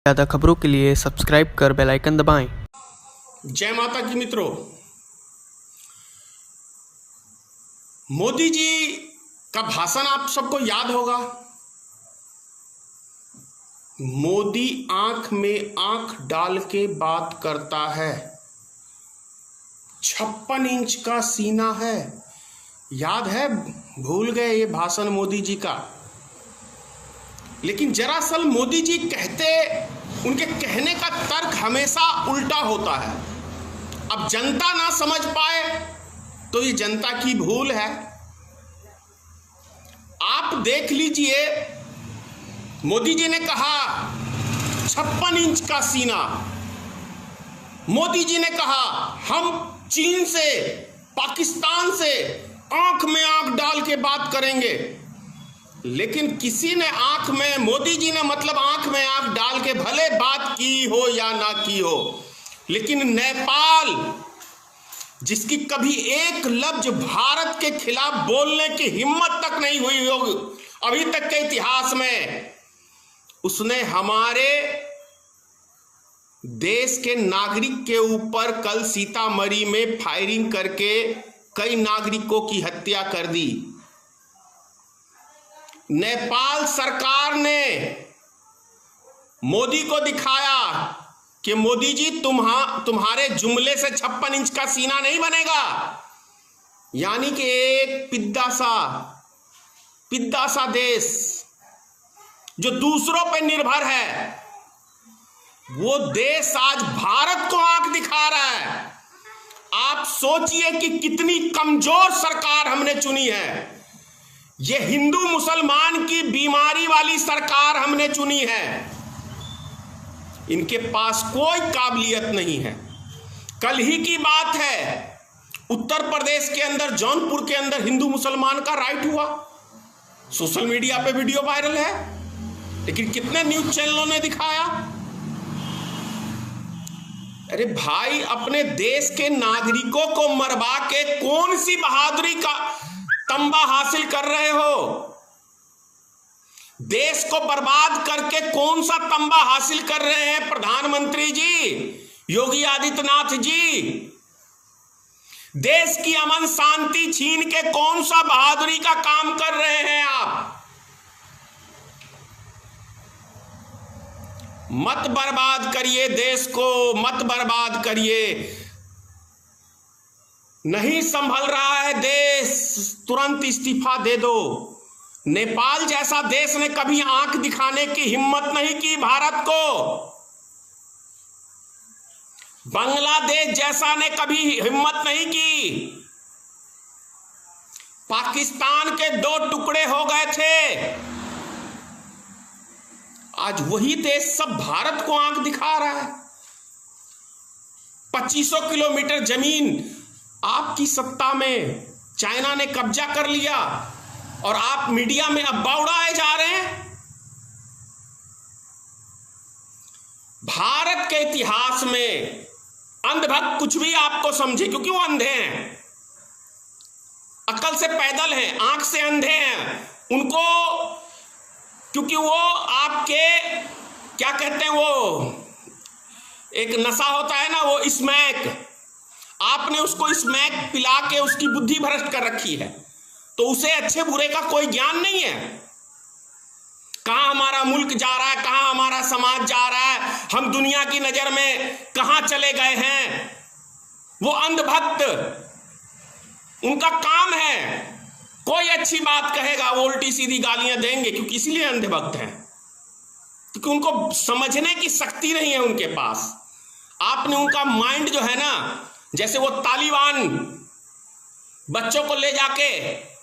ज़्यादा खबरों के लिए सब्सक्राइब कर बेल आइकन दबाएं। जय माता की मित्रों, मोदी जी का भाषण आप सबको याद होगा। मोदी आंख में आंख डाल के बात करता है, 56 इंच का सीना है। याद है? भूल गए ये भाषण मोदी जी का। लेकिन दरअसल मोदी जी कहते, उनके कहने का तर्क हमेशा उल्टा होता है। अब जनता ना समझ पाए तो ये जनता की भूल है। आप देख लीजिए, मोदी जी ने कहा 56 इंच का सीना। मोदी जी ने कहा हम चीन से, पाकिस्तान से आंख में आंख डाल के बात करेंगे। लेकिन किसी ने आंख में, मोदी जी ने मतलब आंख में आंख डाल के भले बात की हो या ना की हो, लेकिन नेपाल, जिसकी कभी एक लफ्ज भारत के खिलाफ बोलने की हिम्मत तक नहीं हुई होगी अभी तक के इतिहास में, उसने हमारे देश के नागरिक के ऊपर कल सीतामढ़ी में फायरिंग करके कई नागरिकों की हत्या कर दी। नेपाल सरकार ने मोदी को दिखाया कि मोदी जी तुम्हारे जुमले से 56 इंच का सीना नहीं बनेगा। यानी कि एक पिद्दा सा देश जो दूसरों पर निर्भर है, वो देश आज भारत को आंख दिखा रहा है। आप सोचिए कि कितनी कमजोर सरकार हमने चुनी है। ये हिंदू मुसलमान की बीमारी वाली सरकार हमने चुनी है। इनके पास कोई काबिलियत नहीं है। कल ही की बात है, उत्तर प्रदेश के अंदर, जौनपुर के अंदर हिंदू मुसलमान का राइट हुआ। सोशल मीडिया पे वीडियो वायरल है, लेकिन कितने न्यूज चैनलों ने दिखाया। अरे भाई, अपने देश के नागरिकों को मरवा के कौन सी बहादुरी का तंबा हासिल कर रहे हो? देश को बर्बाद करके कौन सा तंबा हासिल कर रहे हैं प्रधानमंत्री जी, योगी आदित्यनाथ जी? देश की अमन शांति छीन के कौन सा बहादुरी का काम कर रहे हैं आप? मत बर्बाद करिए देश को, मत बर्बाद करिए। नहीं संभल रहा है देश, तुरंत इस्तीफा दे दो। नेपाल जैसा देश ने कभी आंख दिखाने की हिम्मत नहीं की भारत को। बांग्लादेश जैसा ने कभी हिम्मत नहीं की। पाकिस्तान के 2 टुकड़े हो गए थे, आज वही देश सब भारत को आंख दिखा रहा है। 2500 किलोमीटर जमीन आपकी सत्ता में चाइना ने कब्जा कर लिया और आप मीडिया में अब्बा उड़ाए जा रहे हैं। भारत के इतिहास में अंधभक्त कुछ भी आपको समझे, क्योंकि वो अंधे हैं, अकल से पैदल हैं, आंख से अंधे हैं उनको, क्योंकि वो आपके क्या कहते हैं, वो एक नशा होता है ना, वो स्मैक, आपने उसको स्मैक पिला के उसकी बुद्धि भ्रष्ट कर रखी है। तो उसे अच्छे बुरे का कोई ज्ञान नहीं है। कहां हमारा मुल्क जा रहा है, कहां हमारा समाज जा रहा है, हम दुनिया की नजर में कहां चले गए हैं। वो अंधभक्त, उनका काम है, कोई अच्छी बात कहेगा वो उल्टी सीधी गालियां देंगे, क्योंकि इसलिए अंधभक्त हैं, क्योंकि उनको समझने की शक्ति नहीं है उनके पास। आपने उनका माइंड जो है ना, जैसे वो तालिबान बच्चों को ले जाके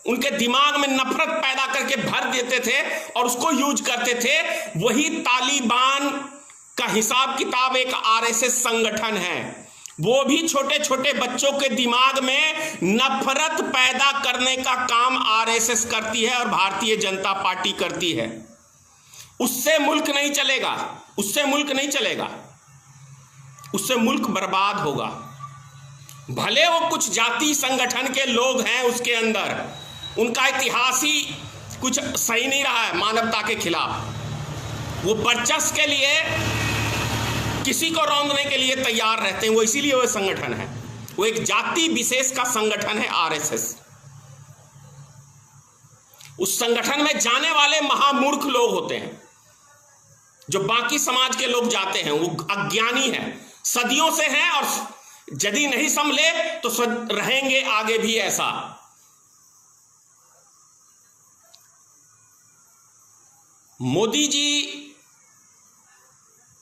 उनके दिमाग में नफरत पैदा करके भर देते थे और उसको यूज करते थे, वही तालिबान का हिसाब किताब एक आरएसएस संगठन है। वो भी छोटे छोटे बच्चों के दिमाग में नफरत पैदा करने का काम आरएसएस करती है और भारतीय जनता पार्टी करती है। उससे मुल्क नहीं चलेगा, उससे मुल्क नहीं चलेगा, उससे मुल्क बर्बाद होगा। भले वो कुछ जाति संगठन के लोग हैं उसके अंदर, उनका इतिहास ही कुछ सही नहीं रहा है मानवता के खिलाफ। वो वर्चस्व के लिए किसी को रौंदने के लिए तैयार रहते हैं। वो इसीलिए वो संगठन है, वो एक जाति विशेष का संगठन है आरएसएस। उस संगठन में जाने वाले महामूर्ख लोग होते हैं, जो बाकी समाज के लोग जाते हैं वो अज्ञानी हैं, सदियों से हैं, और यदि नहीं संभले तो रहेंगे आगे भी ऐसा। मोदी जी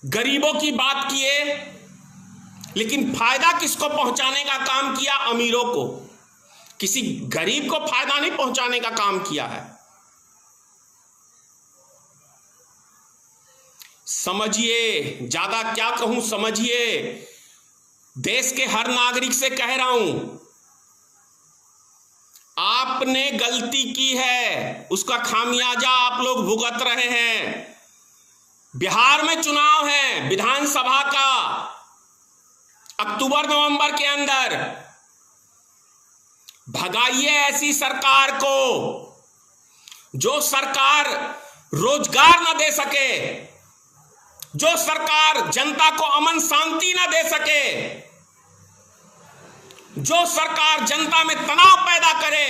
गरीबों की बात किए, लेकिन फायदा किसको पहुंचाने का काम किया? अमीरों को। किसी गरीब को फायदा नहीं पहुंचाने का काम किया है। समझिए, ज्यादा क्या कहूं, समझिए। देश के हर नागरिक से कह रहा हूं, आपने गलती की है, उसका खामियाजा आप लोग भुगत रहे हैं। बिहार में चुनाव है विधानसभा का, अक्टूबर नवंबर के अंदर। भगाइए ऐसी सरकार को, जो सरकार रोजगार ना दे सके, जो सरकार जनता को अमन शांति ना दे सके, जो सरकार जनता में तनाव पैदा करे,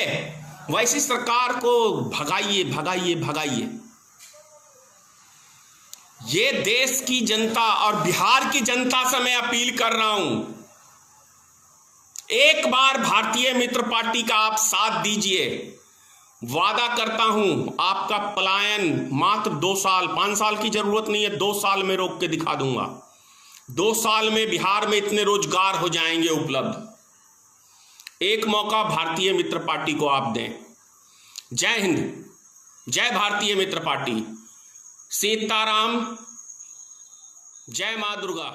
वैसी सरकार को भगाइए, भगाइए, भगाइए। ये देश की जनता और बिहार की जनता से मैं अपील कर रहा हूं, एक बार भारतीय मित्र पार्टी का आप साथ दीजिए। वादा करता हूं आपका पलायन मात्र 2 साल, 5 साल की जरूरत नहीं है, 2 साल में रोक के दिखा दूंगा। 2 साल में बिहार में इतने रोजगार हो जाएंगे उपलब्ध। एक मौका भारतीय मित्र पार्टी को आप दें। जय हिंद, जय भारतीय मित्र पार्टी, सीताराम, जय मां दुर्गा।